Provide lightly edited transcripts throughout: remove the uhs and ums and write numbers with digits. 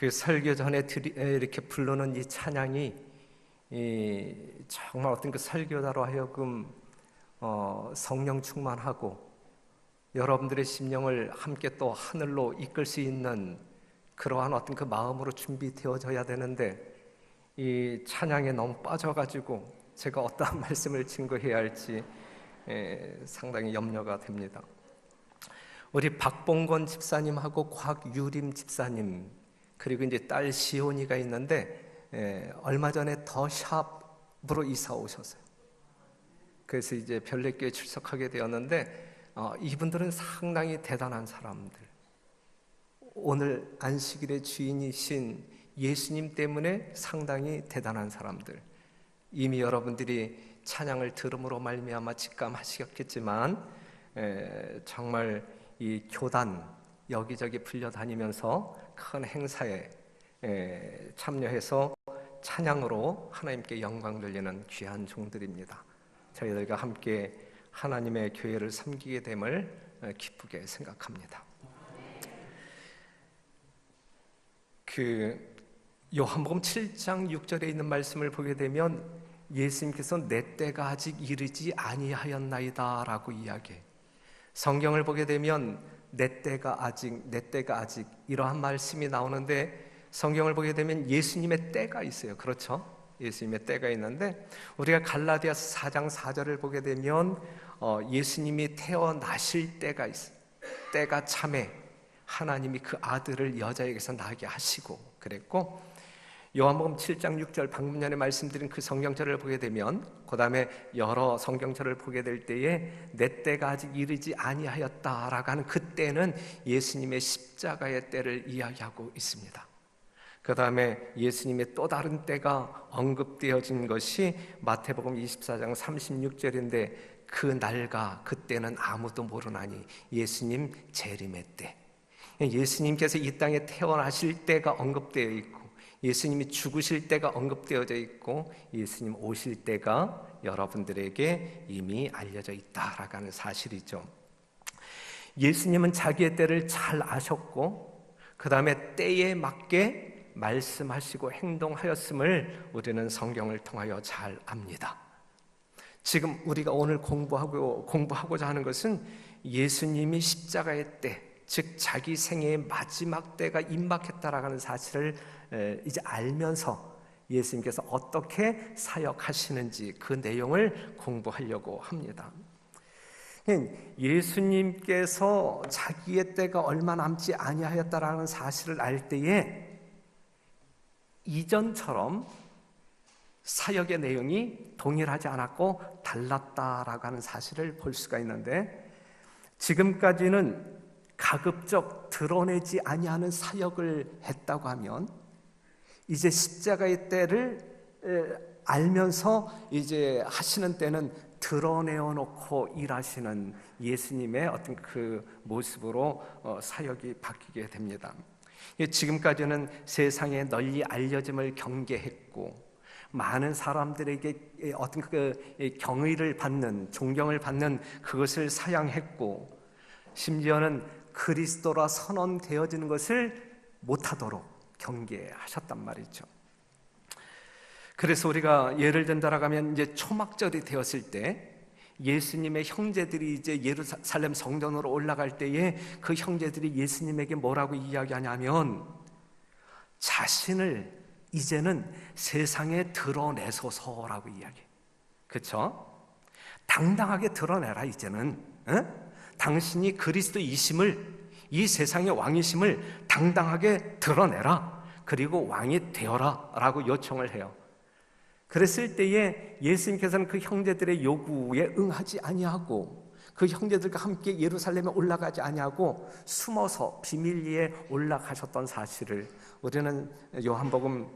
그 설교 전에 이렇게 부르는 이 찬양이 정말 어떤 그 설교자로 하여금 성령 충만하고 여러분들의 심령을 함께 또 하늘로 이끌 수 있는 그러한 어떤 그 마음으로 준비되어져야 되는데, 이 찬양에 너무 빠져가지고 제가 어떠한 말씀을 증거해야 할지 상당히 염려가 됩니다. 우리 박봉건 집사님하고 곽유림 집사님, 그리고 이제 딸 시온이가 있는데 얼마 전에 더 샵으로 이사 오셨어요. 그래서 이제 별내교에 출석하게 되었는데 이분들은 상당히 대단한 사람들, 오늘 안식일의 주인이신 예수님 때문에 상당히 대단한 사람들, 이미 여러분들이 찬양을 들음으로 말미암아 직감하시겠지만 정말 이 교단 여기저기 불려다니면서 큰 행사에 참여해서 찬양으로 하나님께 영광 돌리는 귀한 종들입니다. 저희들과 함께 하나님의 교회를 섬기게 됨을 기쁘게 생각합니다. 요한복음 7장 6절에 있는 말씀을 보게 되면 예수님께서 내 때가 아직 이르지 아니하였나이다 라고 이야기해요. 성경을 보게 되면 내 때가 아직 이러한 말씀이 나오는데, 성경을 보게 되면 예수님의 때가 있어요. 그렇죠? 예수님의 때가 있는데, 우리가 갈라디아서 4장 4절을 보게 되면 예수님이 태어나실 때가 있어요. 때가 참에 하나님이 그 아들을 여자에게서 나게 하시고 그랬고, 요한복음 7장 6절 방금 전에 말씀드린 그 성경절을 보게 되면, 그 다음에 여러 성경절을 보게 될 때에 내 때가 아직 이르지 아니하였다라고 하는 그 때는 예수님의 십자가의 때를 이야기하고 있습니다. 그 다음에 예수님의 또 다른 때가 언급되어진 것이 마태복음 24장 36절인데, 그 날과 그 때는 아무도 모르나니 예수님 재림의 때. 예수님께서 이 땅에 태어나실 때가 언급되어 있고, 예수님이 죽으실 때가 언급되어져 있고, 예수님 오실 때가 여러분들에게 이미 알려져 있다라고 하는 사실이죠. 예수님은 자기의 때를 잘 아셨고, 그 다음에 때에 맞게 말씀하시고 행동하였음을 우리는 성경을 통하여 잘 압니다. 지금 우리가 오늘 공부하고자 하는 것은 예수님이 십자가의 때, 즉 자기 생애의 마지막 때가 임박했다라고 하는 사실을 이제 알면서 예수님께서 어떻게 사역하시는지 그 내용을 공부하려고 합니다. 예수님께서 자기의 때가 얼마 남지 아니하였다라는 사실을 알 때에 이전처럼 사역의 내용이 동일하지 않았고 달랐다라고 하는 사실을 볼 수가 있는데, 지금까지는 가급적 드러내지 아니하는 사역을 했다고 하면, 이제 십자가의 때를 알면서 이제 하시는 때는 드러내어 놓고 일하시는 예수님의 어떤 그 모습으로 사역이 바뀌게 됩니다. 지금까지는 세상에 널리 알려짐을 경계했고, 많은 사람들에게 어떤 그 경의를 받는, 존경을 받는 그것을 사양했고, 심지어는 그리스도라 선언되어지는 것을 못하도록 경계하셨단 말이죠. 그래서 우리가 예를 든다라고 하면, 이제 초막절이 되었을 때 예수님의 형제들이 이제 예루살렘 성전으로 올라갈 때에 그 형제들이 예수님에게 뭐라고 이야기하냐면, 자신을 이제는 세상에 드러내소서라고 이야기해요. 그렇죠? 당당하게 드러내라. 이제는 당신이 그리스도이심을, 이 세상의 왕이심을 당당하게 드러내라. 그리고 왕이 되어라 라고 요청을 해요. 그랬을 때에 예수님께서는 그 형제들의 요구에 응하지 아니하고, 그 형제들과 함께 예루살렘에 올라가지 아니하고 숨어서 비밀리에 올라가셨던 사실을 우리는 요한복음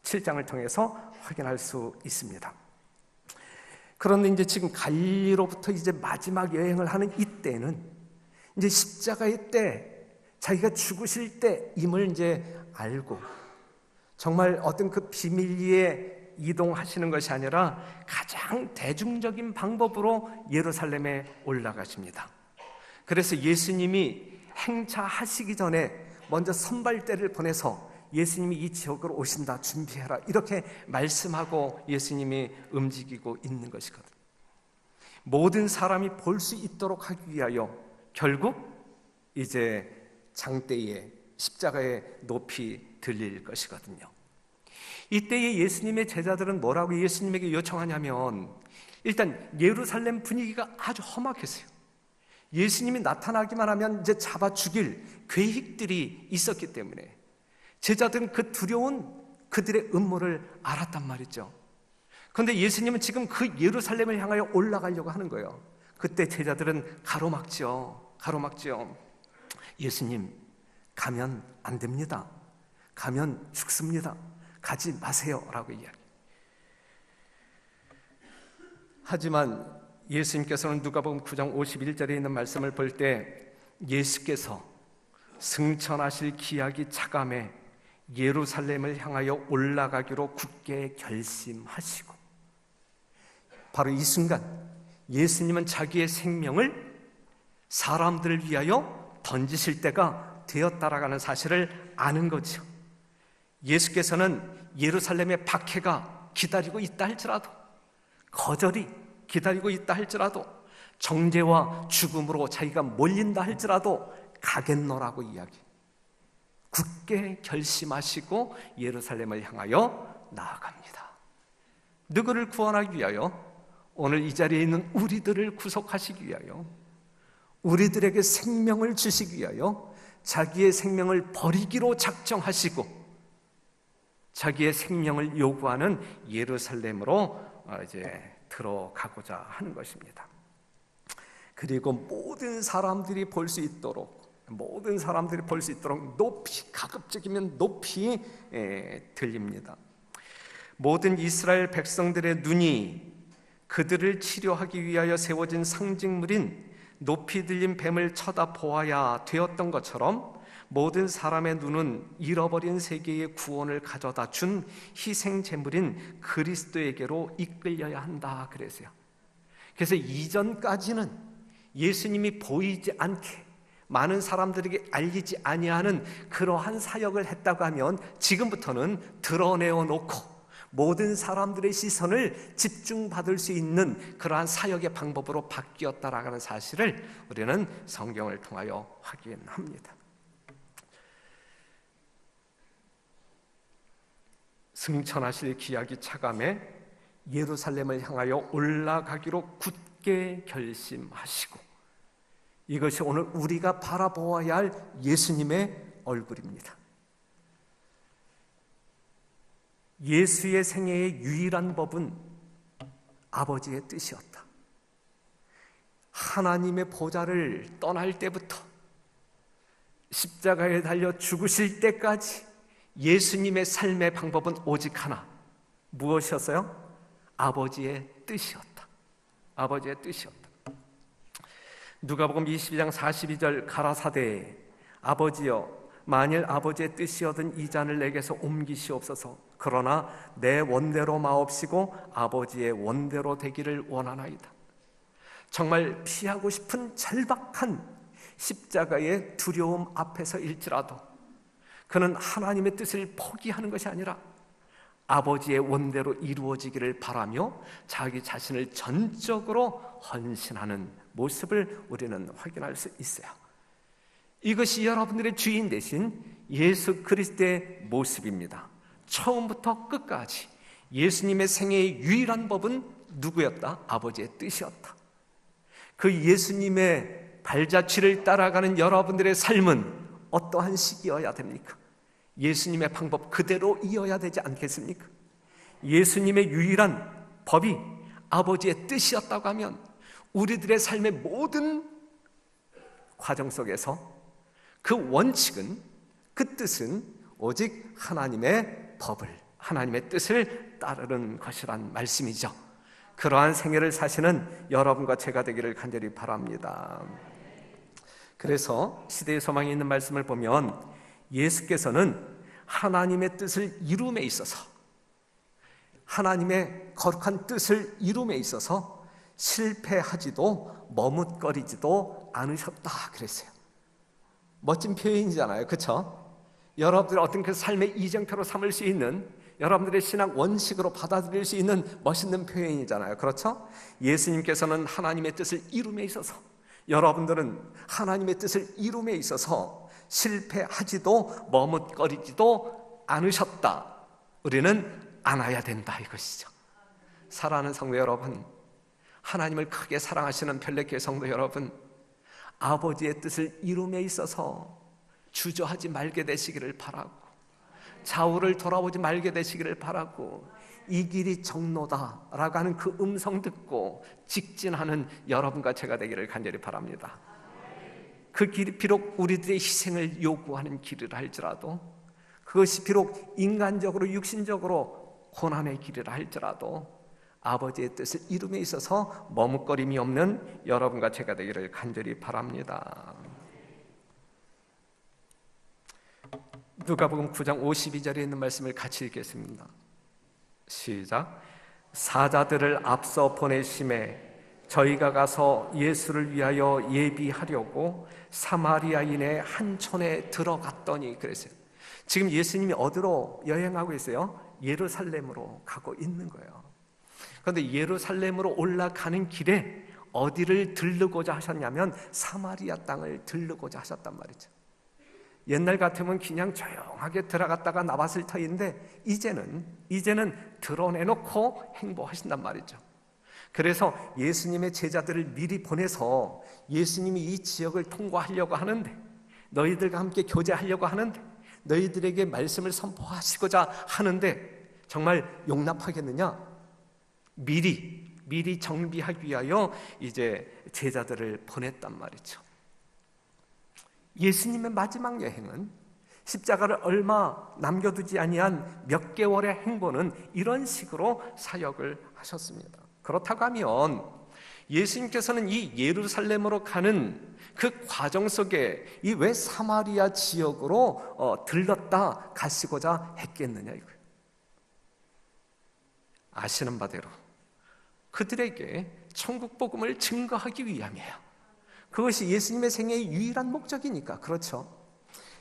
7장을 통해서 확인할 수 있습니다. 그런데 이제 지금 갈릴리로부터 이제 마지막 여행을 하는 이때는 이제 십자가의 때, 자기가 죽으실 때임을 이제 알고, 정말 어떤 그 비밀리에 이동하시는 것이 아니라 가장 대중적인 방법으로 예루살렘에 올라가십니다. 그래서 예수님이 행차하시기 전에 먼저 선발대를 보내서 예수님이 이 지역으로 오신다, 준비해라, 이렇게 말씀하고 예수님이 움직이고 있는 것이거든요. 모든 사람이 볼 수 있도록 하기 위하여 결국 이제 장대에 십자가의 높이 들릴 것이거든요. 이때에 예수님의 제자들은 뭐라고 예수님에게 요청하냐면, 일단 예루살렘 분위기가 아주 험악했어요. 예수님이 나타나기만 하면 이제 잡아 죽일 계획들이 있었기 때문에 제자들은 그 두려운 그들의 음모를 알았단 말이죠. 그런데 예수님은 지금 그 예루살렘을 향하여 올라가려고 하는 거예요. 그때 제자들은 가로막죠. 예수님, 가면 안 됩니다. 가면 죽습니다. 가지 마세요 라고 이야기. 하지만 예수님께서는 누가복음 9장 51절에 있는 말씀을 볼 때 예수께서 승천하실 기약이 차감해 예루살렘을 향하여 올라가기로 굳게 결심하시고, 바로 이 순간 예수님은 자기의 생명을 사람들을 위하여 던지실 때가 되었다라는 사실을 아는 거죠. 예수께서는 예루살렘의 박해가 기다리고 있다 할지라도, 거절이 기다리고 있다 할지라도, 정죄와 죽음으로 자기가 몰린다 할지라도 가겠노라고 이야기. 굳게 결심하시고 예루살렘을 향하여 나아갑니다. 누구를 구원하기 위하여? 오늘 이 자리에 있는 우리들을 구속하시기 위하여, 우리들에게 생명을 주시기 위하여 자기의 생명을 버리기로 작정하시고 자기의 생명을 요구하는 예루살렘으로 이제 들어가고자 하는 것입니다. 그리고 모든 사람들이 볼 수 있도록 높이, 가급적이면 높이 들립니다. 모든 이스라엘 백성들의 눈이 그들을 치료하기 위하여 세워진 상징물인 높이 들린 뱀을 쳐다보아야 되었던 것처럼 모든 사람의 눈은 잃어버린 세계의 구원을 가져다 준 희생 제물인 그리스도에게로 이끌려야 한다 그랬어요. 그래서 이전까지는 예수님이 보이지 않게 많은 사람들에게 알리지 아니하는 그러한 사역을 했다고 하면, 지금부터는 드러내어 놓고 모든 사람들의 시선을 집중받을 수 있는 그러한 사역의 방법으로 바뀌었다라는 사실을 우리는 성경을 통하여 확인합니다. 승천하실 기약이 차감해 예루살렘을 향하여 올라가기로 굳게 결심하시고, 이것이 오늘 우리가 바라보아야 할 예수님의 얼굴입니다. 예수의 생애의 유일한 법은 아버지의 뜻이었다. 하나님의 보좌를 떠날 때부터 십자가에 달려 죽으실 때까지 예수님의 삶의 방법은 오직 하나, 무엇이었어요? 아버지의 뜻이었다. 아버지의 뜻이었다. 누가복음 22장 42절 가라사대, 아버지여, 만일 아버지의 뜻이거든 이 잔을 내게서 옮기시옵소서. 그러나 내 원대로 마옵시고 아버지의 원대로 되기를 원하나이다. 정말 피하고 싶은 절박한 십자가의 두려움 앞에서일지라도 그는 하나님의 뜻을 포기하는 것이 아니라 아버지의 원대로 이루어지기를 바라며 자기 자신을 전적으로 헌신하는 모습을 우리는 확인할 수 있어요. 이것이 여러분들의 주인 되신 예수 그리스도의 모습입니다. 처음부터 끝까지 예수님의 생애의 유일한 법은 누구였다? 아버지의 뜻이었다. 그 예수님의 발자취를 따라가는 여러분들의 삶은 어떠한 식이어야 됩니까? 예수님의 방법 그대로 이어야 되지 않겠습니까? 예수님의 유일한 법이 아버지의 뜻이었다고 하면 우리들의 삶의 모든 과정 속에서 그 원칙은, 그 뜻은 오직 하나님의 법을, 하나님의 뜻을 따르는 것이란 말씀이죠. 그러한 생애를 사시는 여러분과 제가 되기를 간절히 바랍니다. 그래서 시대의 소망이 있는 말씀을 보면 예수께서는 하나님의 뜻을 이룸에 있어서, 하나님의 거룩한 뜻을 이룸에 있어서 실패하지도 머뭇거리지도 않으셨다 그랬어요. 멋진 표현이잖아요, 그렇죠? 여러분들의 어떤 그 삶의 이정표로 삼을 수 있는, 여러분들의 신앙 원칙으로 받아들일 수 있는 멋있는 표현이잖아요. 그렇죠? 예수님께서는 하나님의 뜻을 이룸에 있어서, 여러분들은 하나님의 뜻을 이룸에 있어서 실패하지도 머뭇거리지도 않으셨다. 우리는 안아야 된다, 이것이죠. 사랑하는 성도 여러분, 하나님을 크게 사랑하시는 별내교회 성도 여러분, 아버지의 뜻을 이룸에 있어서 주저하지 말게 되시기를 바라고, 좌우를 돌아보지 말게 되시기를 바라고, 이 길이 정로다라고 하는 그 음성 듣고 직진하는 여러분과 제가 되기를 간절히 바랍니다. 그 길이 비록 우리들의 희생을 요구하는 길이라 할지라도, 그것이 비록 인간적으로 육신적으로 고난의 길이라 할지라도 아버지의 뜻을 이룸에 있어서 머뭇거림이 없는 여러분과 제가 되기를 간절히 바랍니다. 누가복음 9장 52절에 있는 말씀을 같이 읽겠습니다. 시작. 사자들을 앞서 보내심에 저희가 가서 예수를 위하여 예비하려고 사마리아인의 한 촌에 들어갔더니, 그랬어요. 지금 예수님이 어디로 여행하고 있어요? 예루살렘으로 가고 있는 거예요. 그런데 예루살렘으로 올라가는 길에 어디를 들르고자 하셨냐면 사마리아 땅을 들르고자 하셨단 말이죠. 옛날 같으면 그냥 조용하게 들어갔다가 나왔을 터인데 이제는 드러내놓고 행보하신단 말이죠. 그래서 예수님의 제자들을 미리 보내서 예수님이 이 지역을 통과하려고 하는데, 너희들과 함께 교제하려고 하는데, 너희들에게 말씀을 선포하시고자 하는데 정말 용납하겠느냐? 미리 정비하기 위하여 이제 제자들을 보냈단 말이죠. 예수님의 마지막 여행은, 십자가를 얼마 남겨두지 아니한 몇 개월의 행보는 이런 식으로 사역을 하셨습니다. 그렇다고 하면 예수님께서는 이 예루살렘으로 가는 그 과정 속에 이 왜 사마리아 지역으로 들렀다 가시고자 했겠느냐 이거예요. 아시는 바대로 그들에게 천국 복음을 증거하기 위함이에요. 그것이 예수님의 생애의 유일한 목적이니까. 그렇죠?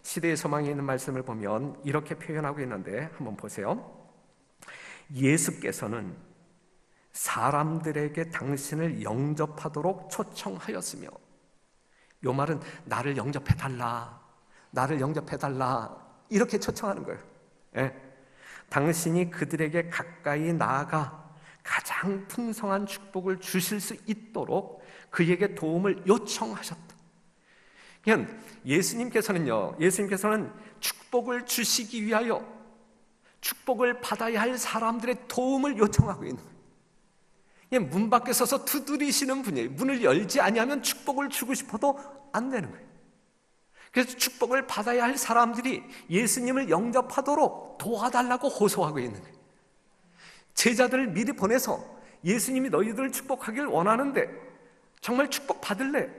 시대의 소망에 있는 말씀을 보면 이렇게 표현하고 있는데 한번 보세요. 예수께서는 사람들에게 당신을 영접하도록 초청하였으며, 이 말은 나를 영접해달라, 나를 영접해달라 이렇게 초청하는 거예요. 예. 당신이 그들에게 가까이 나아가 가장 풍성한 축복을 주실 수 있도록 그에게 도움을 요청하셨다. 그냥 예수님께서는 축복을 주시기 위하여 축복을 받아야 할 사람들의 도움을 요청하고 있는 거예요. 그냥 문 밖에 서서 두드리시는 분이에요. 문을 열지 아니하면 축복을 주고 싶어도 안 되는 거예요. 그래서 축복을 받아야 할 사람들이 예수님을 영접하도록 도와달라고 호소하고 있는 거예요. 제자들을 미리 보내서 예수님이 너희들을 축복하길 원하는데 정말 축복 받을래?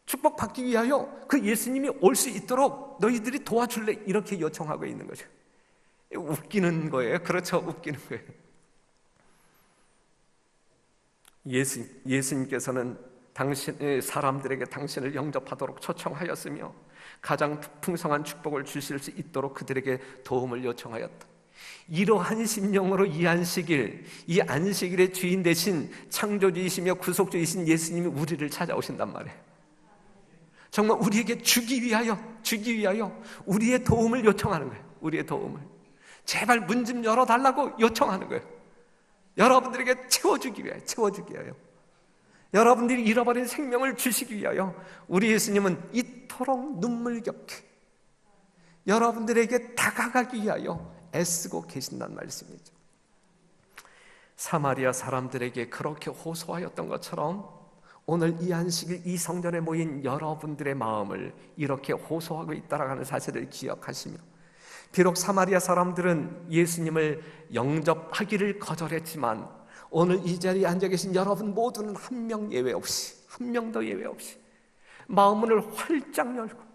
축복 받기 위하여 그 예수님이 올 수 있도록 너희들이 도와줄래? 이렇게 요청하고 있는 거죠. 웃기는 거예요. 그렇죠? 웃기는 거예요. 예수님께서는 사람들에게 당신을 영접하도록 초청하였으며 가장 풍성한 축복을 주실 수 있도록 그들에게 도움을 요청하였다. 이러한 심령으로 이 안식일의 주인 되신 창조주이시며 구속주이신 예수님이 우리를 찾아오신단 말이에요. 정말 우리에게 주기 위하여 우리의 도움을 요청하는 거예요. 우리의 도움을 제발 문 좀 열어달라고 요청하는 거예요. 여러분들에게 채워주기 위하여 여러분들이 잃어버린 생명을 주시기 위하여 우리 예수님은 이토록 눈물겹게 여러분들에게 다가가기 위하여 애쓰고 계신다는 말씀이죠. 사마리아 사람들에게 그렇게 호소하였던 것처럼 오늘 이 안식일 이 성전에 모인 여러분들의 마음을 이렇게 호소하고 있다라는 하는 사실을 기억하시며, 비록 사마리아 사람들은 예수님을 영접하기를 거절했지만 오늘 이 자리에 앉아 계신 여러분 모두는 한 명도 예외 없이 마음문을 활짝 열고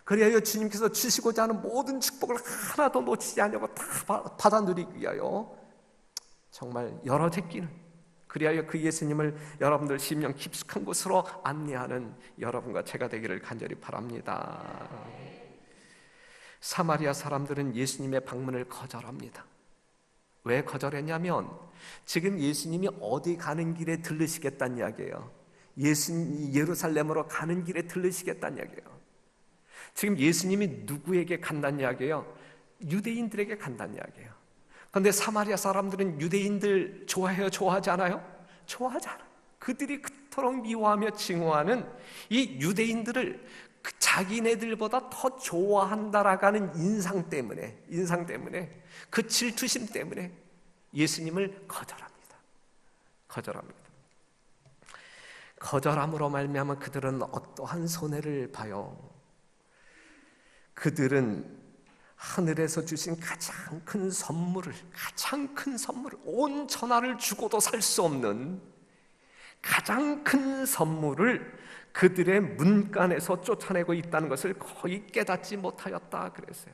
그리하여 주님께서 주시고자 하는 모든 축복을 하나도 놓치지 않으려고 다 받아 누리기 위하여 정말 열어 제끼는, 그리하여 그 예수님을 여러분들 심령 깊숙한 곳으로 안내하는 여러분과 제가 되기를 간절히 바랍니다. 사마리아 사람들은 예수님의 방문을 거절합니다. 왜 거절했냐면 지금 예수님이 어디 가는 길에 들르시겠다는 이야기예요. 예루살렘으로 가는 길에 들르시겠다는 이야기예요. 지금 예수님이 누구에게 간다는 이야기예요? 유대인들에게 간다는 이야기예요. 그런데 사마리아 사람들은 유대인들 좋아해요? 좋아하지 않아요? 좋아하지 않아요. 그들이 그토록 미워하며 증오하는 이 유대인들을 자기네들보다 더 좋아한다라는 인상 때문에 그 질투심 때문에 예수님을 거절합니다. 거절함으로 말미암아 그들은 어떠한 손해를 봐요? 그들은 하늘에서 주신 가장 큰 선물을 온 천하를 주고도 살 수 없는 가장 큰 선물을 그들의 문간에서 쫓아내고 있다는 것을 거의 깨닫지 못하였다 그랬어요.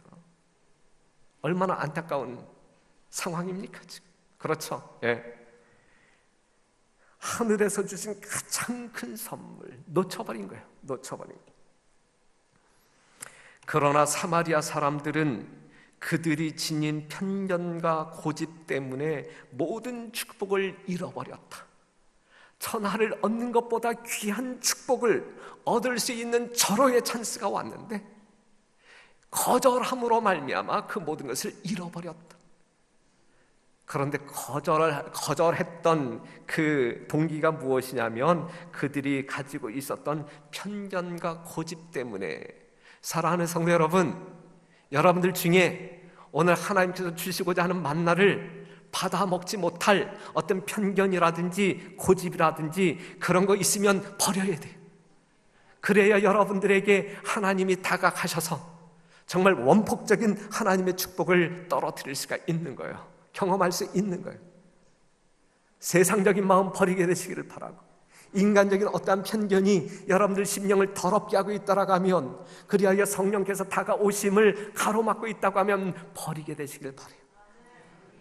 얼마나 안타까운 상황입니까 지금? 그렇죠? 예. 하늘에서 주신 가장 큰 선물 놓쳐버린 거예요. 그러나 사마리아 사람들은 그들이 지닌 편견과 고집 때문에 모든 축복을 잃어버렸다. 천하를 얻는 것보다 귀한 축복을 얻을 수 있는 절호의 찬스가 왔는데 거절함으로 말미암아 그 모든 것을 잃어버렸다. 그런데 거절했던 그 동기가 무엇이냐면 그들이 가지고 있었던 편견과 고집 때문에. 사랑하는 성도 여러분, 여러분들 중에 오늘 하나님께서 주시고자 하는 만나를 받아 먹지 못할 어떤 편견이라든지 고집이라든지 그런 거 있으면 버려야 돼요. 그래야 여러분들에게 하나님이 다가가셔서 정말 원폭적인 하나님의 축복을 떨어뜨릴 수가 있는 거예요. 경험할 수 있는 거예요. 세상적인 마음 버리게 되시기를 바라고, 인간적인 어떠한 편견이 여러분들 심령을 더럽게 하고 있다라고 하면, 그리하여 성령께서 다가오심을 가로막고 있다고 하면 버리게 되시기를 바라요.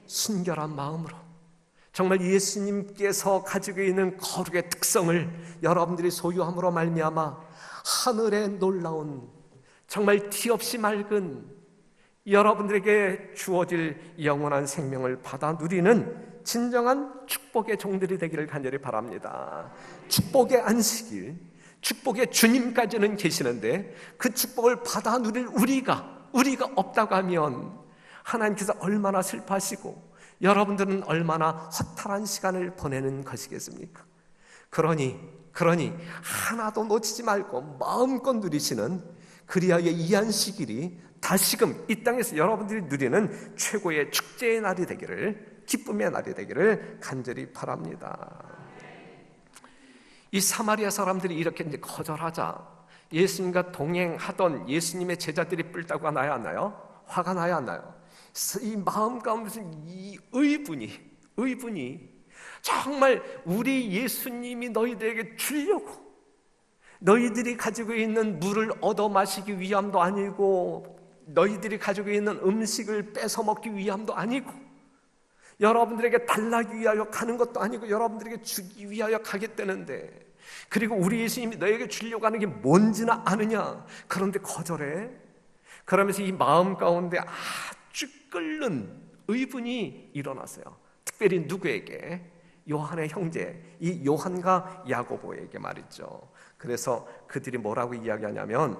순결한 마음으로 정말 예수님께서 가지고 있는 거룩의 특성을 여러분들이 소유함으로 말미암아 하늘의 놀라운 정말 티 없이 맑은 여러분들에게 주어질 영원한 생명을 받아 누리는 진정한 축복의 종들이 되기를 간절히 바랍니다. 축복의 안식일, 축복의 주님까지는 계시는데 그 축복을 받아 누릴 우리가 없다고 하면 하나님께서 얼마나 슬퍼하시고 여러분들은 얼마나 허탈한 시간을 보내는 것이겠습니까? 그러니 하나도 놓치지 말고 마음껏 누리시는, 그리하여 이 안식일이 다시금 이 땅에서 여러분들이 누리는 최고의 축제의 날이 되기를, 기쁨의 날이 되기를 간절히 바랍니다. 이 사마리아 사람들이 이렇게 이제 거절하자 예수님과 동행하던 예수님의 제자들이 뿔따구가 나야 하나요? 화가 나야 하나요? 이 마음 가운데서 이 의분이 정말 우리 예수님이 너희들에게 주려고, 너희들이 가지고 있는 물을 얻어 마시기 위함도 아니고, 너희들이 가지고 있는 음식을 뺏어 먹기 위함도 아니고, 여러분들에게 달라기 위하여 가는 것도 아니고, 여러분들에게 주기 위하여 가겠다는데, 그리고 우리 예수님이 너에게 주려고 하는 게 뭔지나 아느냐? 그런데 거절해. 그러면서 이 마음 가운데 아주 끓는 의분이 일어났어요. 특별히 누구에게? 요한의 형제, 이 요한과 야고보에게 말이죠. 그래서 그들이 뭐라고 이야기하냐면,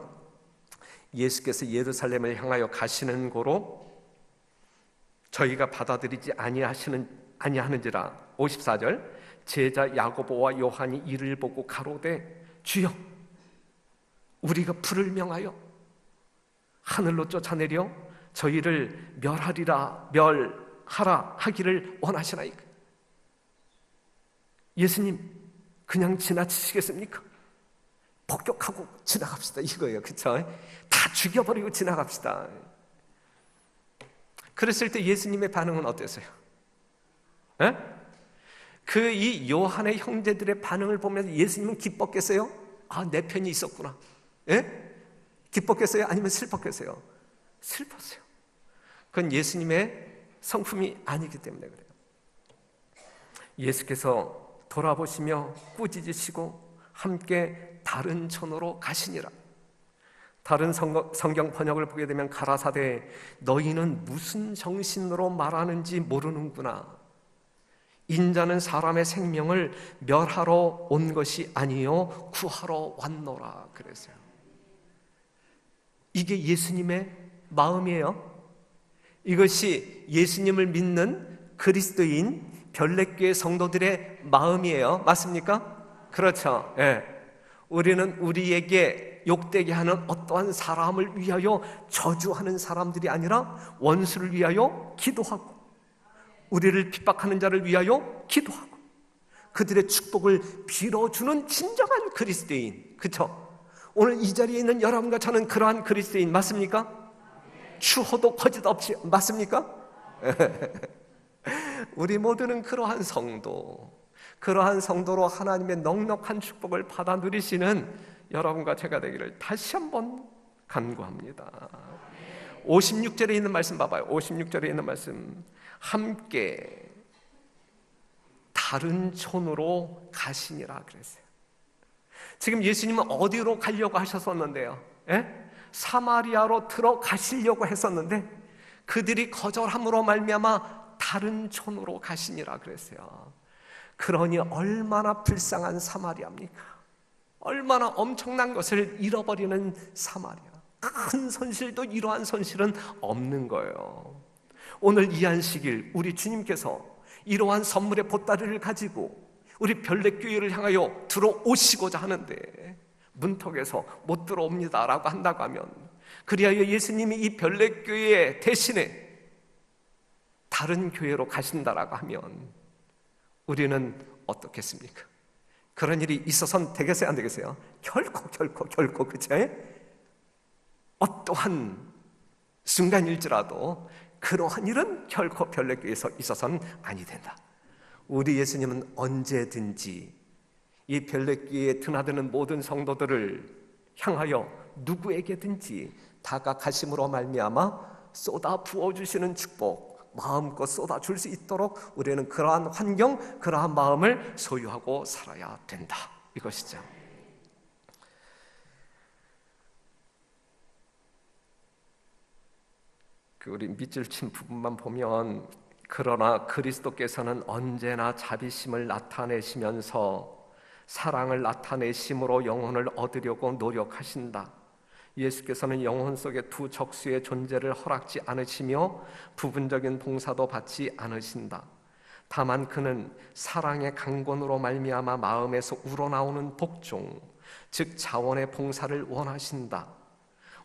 예수께서 예루살렘을 향하여 가시는 고로 저희가 받아들이지 아니하는지라. 54절, 제자 야고보와 요한이 이를 보고 가로되 주여, 우리가 불을 명하여 하늘로 쫓아내려 저희를 멸하라 하기를 원하시나이까? 예수님, 그냥 지나치시겠습니까? 폭격하고 지나갑시다, 이거예요. 그렇죠? 다 죽여버리고 지나갑시다. 그랬을 때 예수님의 반응은 어땠어요? 이 요한의 형제들의 반응을 보면서 예수님은 기뻤겠어요? 아, 내 편이 있었구나. 기뻤겠어요? 아니면 슬펐겠어요? 슬펐어요. 그건 예수님의 성품이 아니기 때문에 그래요. 예수께서 돌아보시며 꾸짖으시고 함께 다른 천으로 가시니라. 다른 성경 번역을 보게 되면 가라사대 너희는 무슨 정신으로 말하는지 모르는구나. 인자는 사람의 생명을 멸하러 온 것이 아니요 구하러 왔노라 그랬어요. 이게 예수님의 마음이에요. 이것이 예수님을 믿는 그리스도인 별내교회 성도들의 마음이에요. 맞습니까? 그렇죠. 예. 우리는 우리에게 욕되게 하는 어떠한 사람을 위하여 저주하는 사람들이 아니라 원수를 위하여 기도하고, 우리를 핍박하는 자를 위하여 기도하고, 그들의 축복을 빌어주는 진정한 그리스도인. 그렇죠? 오늘 이 자리에 있는 여러분과 저는 그러한 그리스도인 맞습니까? 추호도 거짓 없이 맞습니까? 우리 모두는 그러한 성도로 하나님의 넉넉한 축복을 받아 누리시는 여러분과 제가 되기를 다시 한번 간구합니다. 56절에 있는 말씀 봐봐요. 56절에 있는 말씀, 함께 다른 촌으로 가시니라 그랬어요. 지금 예수님은 어디로 가려고 하셨었는데요? 사마리아로 들어가시려고 했었는데 그들이 거절함으로 말미암아 다른 촌으로 가시니라 그랬어요. 그러니 얼마나 불쌍한 사마리아입니까? 얼마나 엄청난 것을 잃어버리는 사마리아. 큰 손실도 이러한 손실은 없는 거예요. 오늘 이 안식일 우리 주님께서 이러한 선물의 보따리를 가지고 우리 별내교회를 향하여 들어오시고자 하는데 문턱에서 못 들어옵니다 라고 한다고 하면, 그리하여 예수님이 이 별내교회 대신에 다른 교회로 가신다라고 하면 우리는 어떻겠습니까? 그런 일이 있어서는 되겠어요? 안 되겠어요? 결코 그쵸? 어떠한 순간일지라도 그러한 일은 결코 별내교회에서 있어서는 아니 된다. 우리 예수님은 언제든지 이 별내교회에 드나드는 모든 성도들을 향하여 누구에게든지 다가가심으로 말미암아 쏟아 부어주시는 축복 마음껏 쏟아줄 수 있도록 우리는 그러한 환경, 그러한 마음을 소유하고 살아야 된다, 이것이죠. 우리 밑줄 친 부분만 보면, 그러나 그리스도께서는 언제나 자비심을 나타내시면서 사랑을 나타내심으로 영혼을 얻으려고 노력하신다. 예수께서는 영혼 속에 두 적수의 존재를 허락지 않으시며 부분적인 봉사도 받지 않으신다. 다만 그는 사랑의 강권으로 말미암아 마음에서 우러나오는 복종, 즉 자원의 봉사를 원하신다.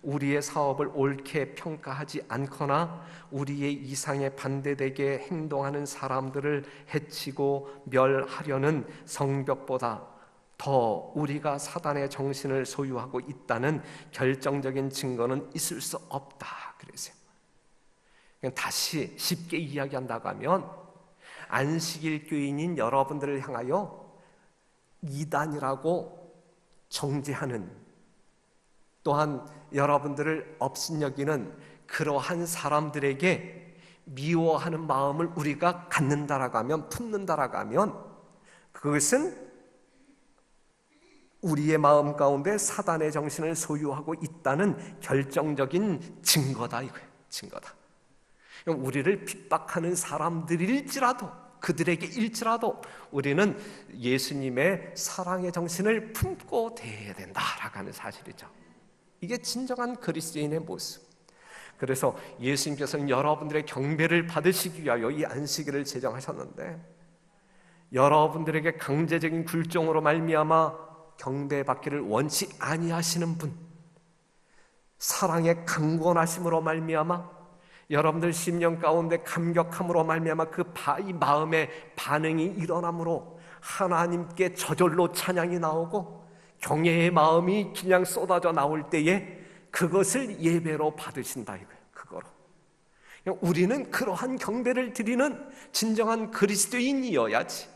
우리의 사업을 옳게 평가하지 않거나 우리의 이상에 반대되게 행동하는 사람들을 해치고 멸하려는 성벽보다 더 우리가 사단의 정신을 소유하고 있다는 결정적인 증거는 있을 수 없다 그랬어요. 다시 쉽게 이야기한다고 하면, 안식일 교인인 여러분들을 향하여 이단이라고 정죄하는, 또한 여러분들을 업신여기는 그러한 사람들에게 미워하는 마음을 우리가 갖는다라고 하면, 품는다라고 하면, 그것은 우리의 마음 가운데 사단의 정신을 소유하고 있다는 결정적인 증거다, 이거예요. 증거다. 우리를 핍박하는 사람들일지라도, 그들에게 일지라도 우리는 예수님의 사랑의 정신을 품고 대해야 된다라고 하는 사실이죠. 이게 진정한 그리스도인의 모습. 그래서 예수님께서는 여러분들의 경배를 받으시기 위하여 이 안식일을 제정하셨는데, 여러분들에게 강제적인 굴종으로 말미암아 경배받기를 원치 아니하시는 분, 사랑의 강권하심으로 말미암아 여러분들 심령 가운데 감격함으로 말미암아 그 마음의 반응이 일어나므로 하나님께 저절로 찬양이 나오고 경외의 마음이 그냥 쏟아져 나올 때에 그것을 예배로 받으신다, 이거예요. 그거로 우리는 그러한 경배를 드리는 진정한 그리스도인이어야지,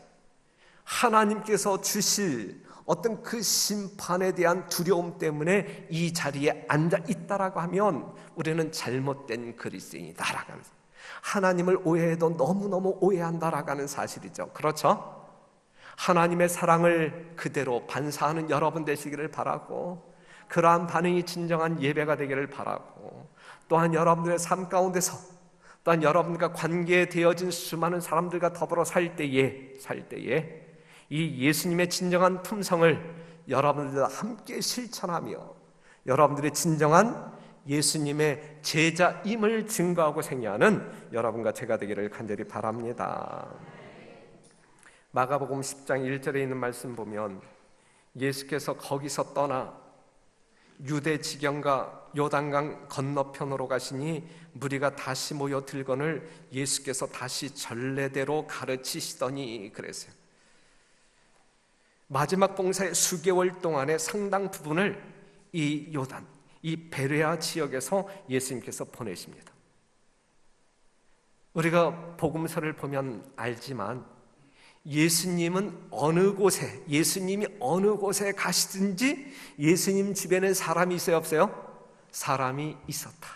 하나님께서 주실 어떤 그 심판에 대한 두려움 때문에 이 자리에 앉아 있다라고 하면 우리는 잘못된 그리스도인이다라고 하는, 하나님을 오해해도 너무너무 오해한다라고 하는 사실이죠. 그렇죠? 하나님의 사랑을 그대로 반사하는 여러분 되시기를 바라고, 그러한 반응이 진정한 예배가 되기를 바라고, 또한 여러분들의 삶 가운데서 또한 여러분과 관계되어진 수많은 사람들과 더불어 살 때에 이 예수님의 진정한 품성을 여러분들과 함께 실천하며 여러분들의 진정한 예수님의 제자임을 증거하고 생애하는 여러분과 제가 되기를 간절히 바랍니다. 마가복음 10장 1절에 있는 말씀 보면 예수께서 거기서 떠나 유대 지경과 요단강 건너편으로 가시니 무리가 다시 모여 들거늘 예수께서 다시 전례대로 가르치시더니 그랬어요. 마지막 봉사의 수개월 동안의 상당 부분을 이 요단, 이 베레아 지역에서 예수님께서 보내십니다. 우리가 복음서를 보면 알지만 예수님이 어느 곳에 가시든지 예수님 주변에 사람이 있어요, 없어요? 사람이 있었다.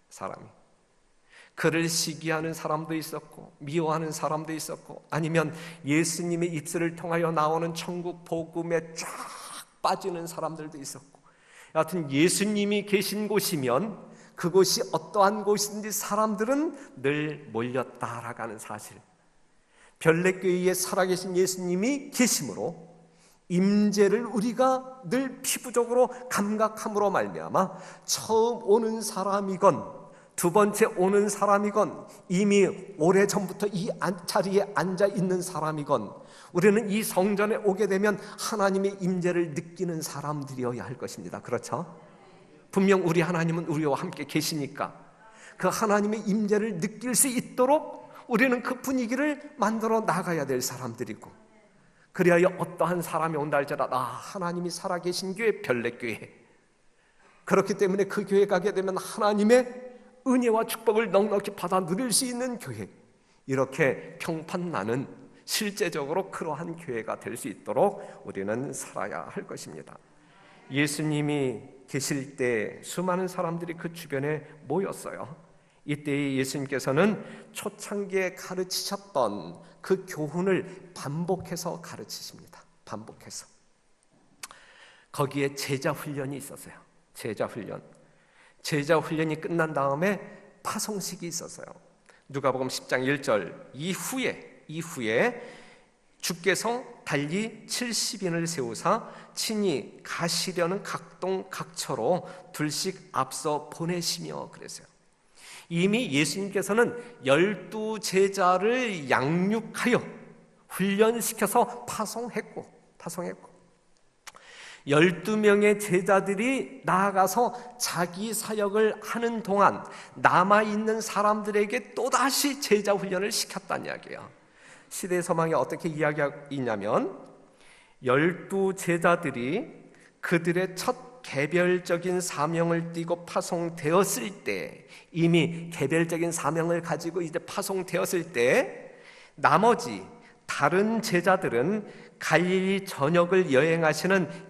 사람이. 그를 시기하는 사람도 있었고 미워하는 사람도 있었고, 아니면 예수님의 입술을 통하여 나오는 천국 복음에 쫙 빠지는 사람들도 있었고, 여하튼 예수님이 계신 곳이면 그곳이 어떠한 곳인지 사람들은 늘 몰렸다라고 하는 사실, 별내교회에 살아계신 예수님이 계심으로 임재를 우리가 늘 피부적으로 감각함으로 말미암아 처음 오는 사람이건 두 번째 오는 사람이건 이미 오래전부터 이 자리에 앉아 있는 사람이건 우리는 이 성전에 오게 되면 하나님의 임재를 느끼는 사람들이어야 할 것입니다. 그렇죠? 분명 우리 하나님은 우리와 함께 계시니까 그 하나님의 임재를 느낄 수 있도록 우리는 그 분위기를 만들어 나가야 될 사람들이고, 그리하여 어떠한 사람이 온다 할지라도 하나님이 살아계신 교회, 별내교회, 그렇기 때문에 그 교회 가게 되면 하나님의 은혜와 축복을 넉넉히 받아 누릴 수 있는 교회, 이렇게 평판나는 실제적으로 그러한 교회가 될 수 있도록 우리는 살아야 할 것입니다. 예수님이 계실 때 수많은 사람들이 그 주변에 모였어요. 이때 예수님께서는 초창기에 가르치셨던 그 교훈을 반복해서 가르치십니다. 반복해서. 거기에 제자 훈련이 있었어요. 제자 훈련이 끝난 다음에 파송식이 있었어요. 누가복음 10장 1절 이후에 주께서 달리 70인을 세우사 친히 가시려는 각동 각처로 둘씩 앞서 보내시며 그랬어요. 이미 예수님께서는 12제자를 양육하여 훈련시켜서 파송했고 12명의 제자들이 나아가서 자기 사역을 하는 동안 남아있는 사람들에게 또다시 제자 훈련을 시켰다는 이야기예요. 시대의 서망이 어떻게 이야기하고 있냐면 12제자들이 그들의 첫 개별적인 사명을 띠고 파송되었을 때, 이미 개별적인 사명을 가지고 이제 파송되었을 때 나머지 다른 제자들은 갈릴리 전역을 여행하시는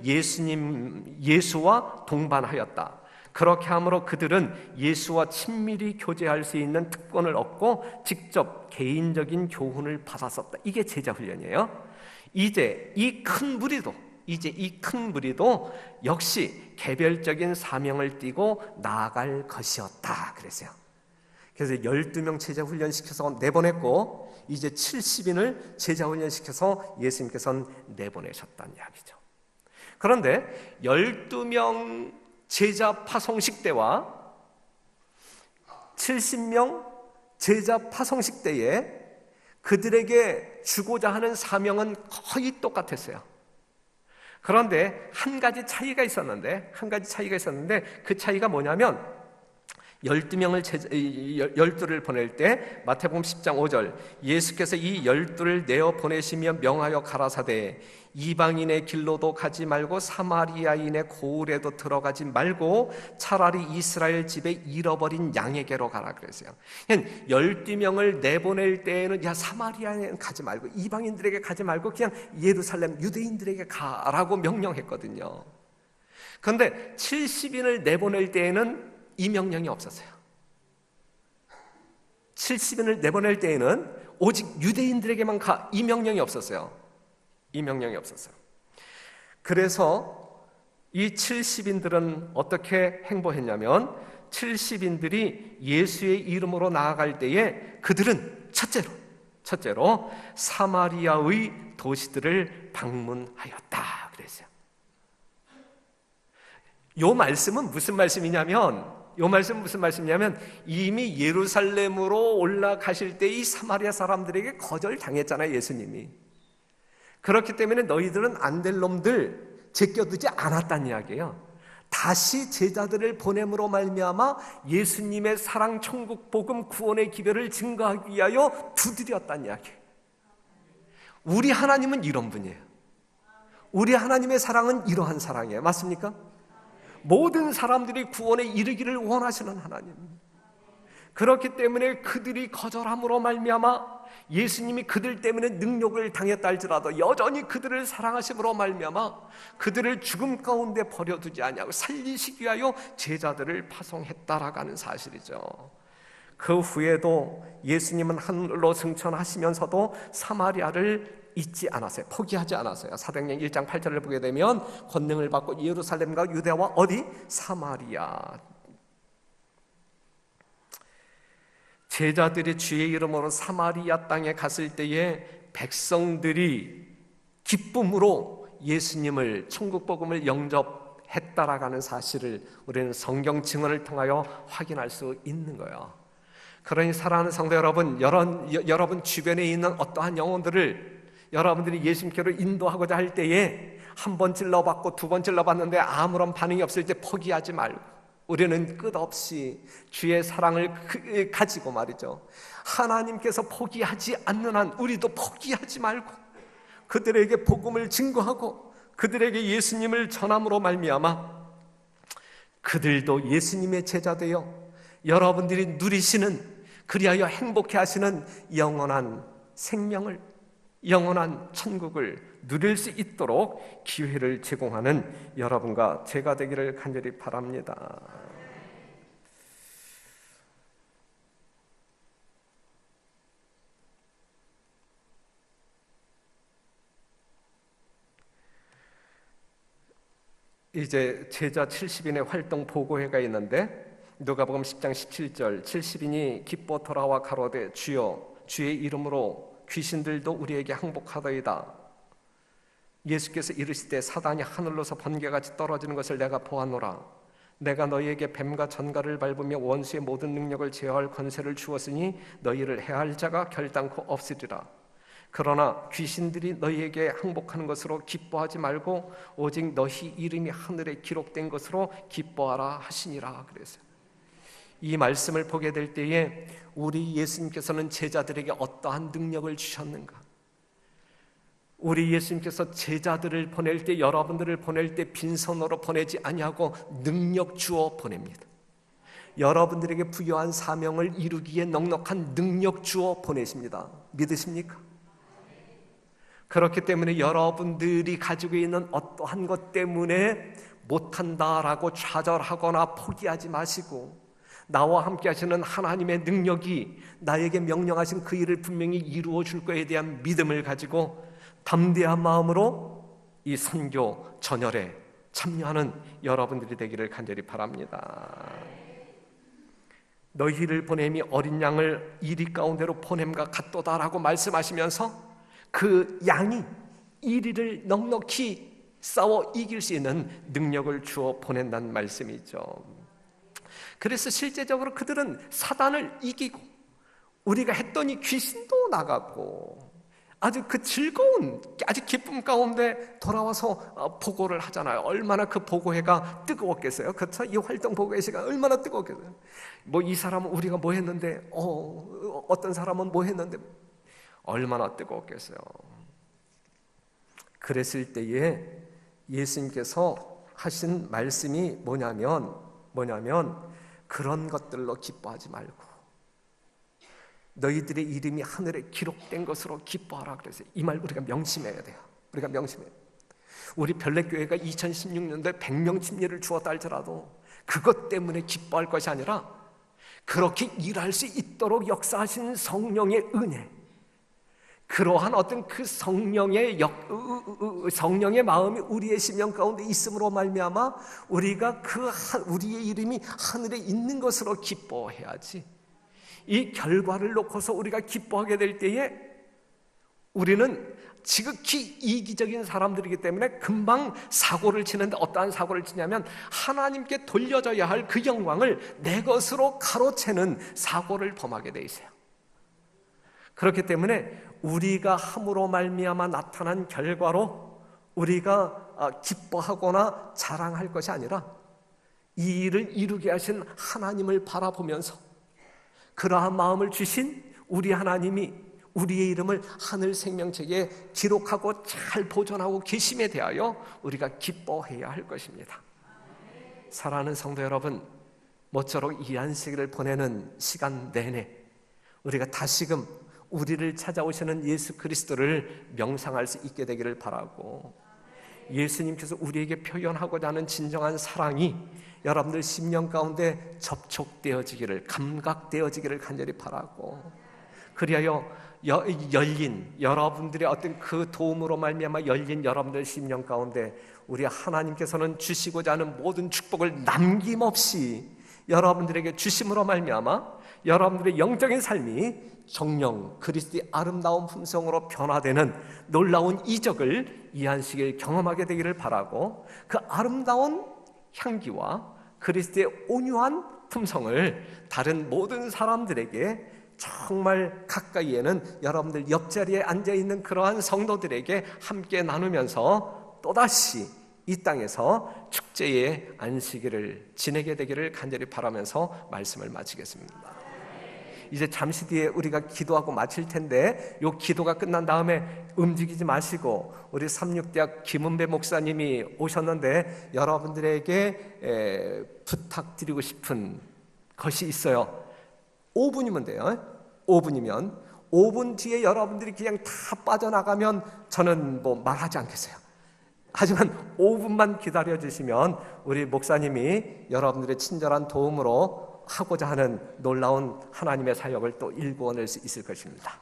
예수와 동반하였다. 그렇게 함으로 그들은 예수와 친밀히 교제할 수 있는 특권을 얻고 직접 개인적인 교훈을 받았었다. 이게 제자 훈련이에요. 이제 이 큰 무리도 역시 개별적인 사명을 띠고 나아갈 것이었다 그랬어요. 그래서 12명 제자 훈련시켜서 내보냈고 이제 70인을 제자 훈련시켜서 예수님께서는 내보내셨다는 이야기죠. 그런데 12명 제자 파송식 때와 70명 제자 파송식 때에 그들에게 주고자 하는 사명은 거의 똑같았어요. 그런데 한 가지 차이가 있었는데 그 차이가 뭐냐면 12를 보낼 때 마태복음 10장 5절 예수께서 이 12를 내어 보내시며 명하여 가라사대 이방인의 길로도 가지 말고 사마리아인의 고을에도 들어가지 말고 차라리 이스라엘 집에 잃어버린 양에게로 가라 그랬어요. 12명을 내보낼 때에는 사마리아에 가지 말고 이방인들에게 가지 말고 그냥 예루살렘 유대인들에게 가라고 명령했거든요. 그런데 70인을 내보낼 때에는 이 명령이 없었어요. 70인을 내보낼 때에는 오직 유대인들에게만 가, 이 명령이 없었어요. 그래서 이 70인들은 어떻게 행보했냐면 70인들이 예수의 이름으로 나아갈 때에 그들은 첫째로 사마리아의 도시들을 방문하였다 그랬어요. 요 말씀은 무슨 말씀이냐면 이미 예루살렘으로 올라가실 때 이 사마리아 사람들에게 거절당했잖아요, 예수님이. 그렇기 때문에 너희들은 안 될 놈들 제껴두지 않았다는 이야기예요. 다시 제자들을 보냄으로 말미암아 예수님의 사랑, 천국, 복음, 구원의 기별을 증거하기 위하여 두드렸다는 이야기예요. 우리 하나님은 이런 분이에요. 우리 하나님의 사랑은 이러한 사랑이에요. 맞습니까? 모든 사람들이 구원에 이르기를 원하시는 하나님. 그렇기 때문에 그들이 거절함으로 말미암아 예수님이 그들 때문에 능력을 당했다 할지라도 여전히 그들을 사랑하심으로 말미암아 그들을 죽음 가운데 버려두지 아니하고 살리시기 위하여 제자들을 파송했다라고 하는 사실이죠. 그 후에도 예수님은 하늘로 승천하시면서도 사마리아를 잊지 않았어요. 포기하지 않았어요. 사도행전 1장 8절을 보게 되면 권능을 받고 예루살렘과 유대와 어디? 사마리아. 제자들이 주의 이름으로 사마리아 땅에 갔을 때에 백성들이 기쁨으로 예수님을 천국 복음을 영접했다라는 사실을 우리는 성경 증언을 통하여 확인할 수 있는 거예요. 그러니 사랑하는 성도 여러분, 여러분 주변에 있는 어떠한 영혼들을 여러분들이 예수님께로 인도하고자 할 때에 한 번 찔러봤고 두 번 찔러봤는데 아무런 반응이 없을 때 포기하지 말고 우리는 끝없이 주의 사랑을 가지고 말이죠, 하나님께서 포기하지 않는 한 우리도 포기하지 말고 그들에게 복음을 증거하고 그들에게 예수님을 전함으로 말미암아 그들도 예수님의 제자 되어 여러분들이 누리시는, 그리하여 행복해 하시는 영원한 생명을, 영원한 천국을 누릴 수 있도록 기회를 제공하는 여러분과 제가 되기를 간절히 바랍니다. 이제 제자 70인의 활동 보고회가 있는데 누가복음 10장 17절 70인이 기뻐 돌아와 가로되 주여 주의 이름으로 귀신들도 우리에게 항복하더이다. 예수께서 이르시되 사단이 하늘로서 번개같이 떨어지는 것을 내가 보았노라. 내가 너희에게 뱀과 전갈을 밟으며 원수의 모든 능력을 제어할 권세를 주었으니 너희를 해할 자가 결단코 없으리라. 그러나 귀신들이 너희에게 항복하는 것으로 기뻐하지 말고 오직 너희 이름이 하늘에 기록된 것으로 기뻐하라 하시니라. 그랬어요. 이 말씀을 보게 될 때에 우리 예수님께서는 제자들에게 어떠한 능력을 주셨는가? 우리 예수님께서 제자들을 보낼 때, 여러분들을 보낼 때 빈손으로 보내지 아니하고 능력 주어 보냅니다. 여러분들에게 부여한 사명을 이루기에 넉넉한 능력 주어 보내십니다. 믿으십니까? 그렇기 때문에 여러분들이 가지고 있는 어떠한 것 때문에 못한다라고 좌절하거나 포기하지 마시고 나와 함께 하시는 하나님의 능력이 나에게 명령하신 그 일을 분명히 이루어 줄 것에 대한 믿음을 가지고 담대한 마음으로 이 선교 전열에 참여하는 여러분들이 되기를 간절히 바랍니다. 너희를 보냄이 어린 양을 이리 가운데로 보냄과 같도다라고 말씀하시면서 그 양이 이리를 넉넉히 싸워 이길 수 있는 능력을 주어 보낸다는 말씀이죠. 그래서 실제적으로 그들은 사단을 이기고 우리가 했더니 귀신도 나갔고 아주 그 즐거운, 아주 기쁨 가운데 돌아와서 보고를 하잖아요. 얼마나 그 보고회가 뜨거웠겠어요. 그렇죠? 이 활동 보고회 시간 얼마나 뜨거웠겠어요. 뭐 이 사람은 우리가 뭐 했는데 어떤 사람은 뭐 했는데 얼마나 뜨거웠겠어요. 그랬을 때에 예수님께서 하신 말씀이 뭐냐면 그런 것들로 기뻐하지 말고 너희들의 이름이 하늘에 기록된 것으로 기뻐하라 그랬어요. 이 말 우리가 명심해야 돼요. 우리가 명심해야 돼요. 우리 별내교회가 2016년도에 100명 침례를 주었다 할지라도 그것 때문에 기뻐할 것이 아니라 그렇게 일할 수 있도록 역사하신 성령의 은혜, 그러한 어떤 그 성령의 마음이 우리의 심령 가운데 있음으로 말미암아 우리가 우리의 이름이 하늘에 있는 것으로 기뻐해야지. 이 결과를 놓고서 우리가 기뻐하게 될 때에 우리는 지극히 이기적인 사람들이기 때문에 금방 사고를 치는데, 어떠한 사고를 치냐면 하나님께 돌려져야 할 그 영광을 내 것으로 가로채는 사고를 범하게 돼 있어요. 그렇기 때문에 우리가 함으로 말미암아 나타난 결과로 우리가 기뻐하거나 자랑할 것이 아니라 이 일을 이루게 하신 하나님을 바라보면서 그러한 마음을 주신 우리 하나님이 우리의 이름을 하늘 생명책에 기록하고 잘 보존하고 계심에 대하여 우리가 기뻐해야 할 것입니다. 사랑하는 성도 여러분, 모쪼록 이 안식일을 보내는 시간 내내 우리가 다시금 우리를 찾아오시는 예수 그리스도를 명상할 수 있게 되기를 바라고, 예수님께서 우리에게 표현하고자 하는 진정한 사랑이 여러분들 심령 가운데 접촉되어지기를, 감각되어지기를 간절히 바라고, 그리하여 열린 여러분들의 어떤 그 도움으로 말미암아 열린 여러분들 심령 가운데 우리 하나님께서는 주시고자 하는 모든 축복을 남김없이 여러분들에게 주심으로 말미암아 여러분들의 영적인 삶이 정령 그리스도의 아름다운 품성으로 변화되는 놀라운 이적을 이 안식일 경험하게 되기를 바라고, 그 아름다운 향기와 그리스도의 온유한 품성을 다른 모든 사람들에게, 정말 가까이에는 여러분들 옆자리에 앉아있는 그러한 성도들에게 함께 나누면서 또다시 이 땅에서 축제의 안식일을 지내게 되기를 간절히 바라면서 말씀을 마치겠습니다. 이제 잠시 뒤에 우리가 기도하고 마칠 텐데, 이 기도가 끝난 다음에 움직이지 마시고 우리 삼육대학 김은배 목사님이 오셨는데 여러분들에게 부탁드리고 싶은 것이 있어요. 5분이면 돼요. 5분이면 5분 뒤에 여러분들이 그냥 다 빠져나가면 저는 뭐 말하지 않겠어요. 하지만 5분만 기다려주시면 우리 목사님이 여러분들의 친절한 도움으로 하고자 하는 놀라운 하나님의 사역을 또 일구어낼 수 있을 것입니다.